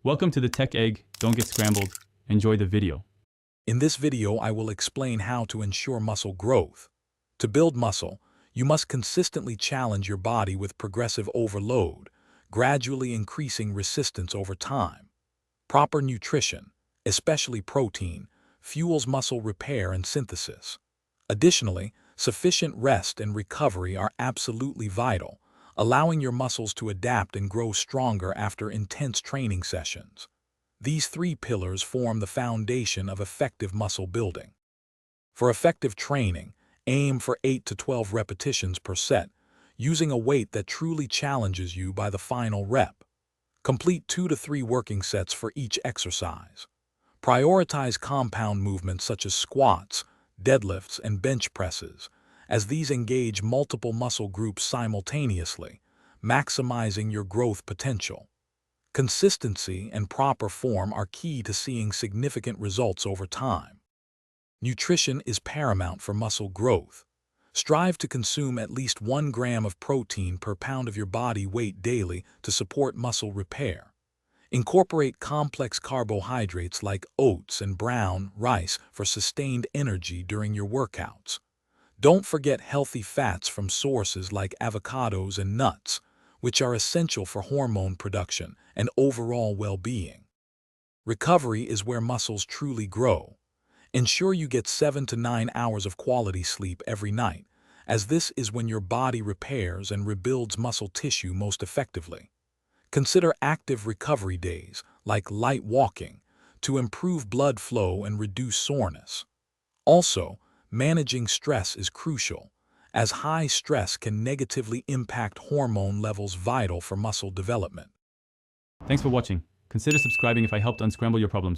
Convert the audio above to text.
Welcome to the Tech Egg. Don't get scrambled. Enjoy the video. In this video, I will explain how to ensure muscle growth. To build muscle, you must consistently challenge your body with progressive overload, gradually increasing resistance over time. Proper nutrition, especially protein, fuels muscle repair and synthesis. Additionally, sufficient rest and recovery are absolutely vital, allowing your muscles to adapt and grow stronger after intense training sessions. These three pillars form the foundation of effective muscle building. For effective training, aim for 8 to 12 repetitions per set, using a weight that truly challenges you by the final rep. Complete 2 to 3 working sets for each exercise. Prioritize compound movements such as squats, deadlifts, and bench presses, as these engage multiple muscle groups simultaneously, maximizing your growth potential. Consistency and proper form are key to seeing significant results over time. Nutrition is paramount for muscle growth. Strive to consume at least 1 gram of protein per pound of your body weight daily to support muscle repair. Incorporate complex carbohydrates like oats and brown rice for sustained energy during your workouts. Don't forget healthy fats from sources like avocados and nuts, which are essential for hormone production and overall well-being. Recovery is where muscles truly grow. Ensure you get 7 to 9 hours of quality sleep every night, as this is when your body repairs and rebuilds muscle tissue most effectively. Consider active recovery days, like light walking, to improve blood flow and reduce soreness. Also, managing stress is crucial, as high stress can negatively impact hormone levels vital for muscle development. Thanks for watching. Consider subscribing if I helped unscramble your problems.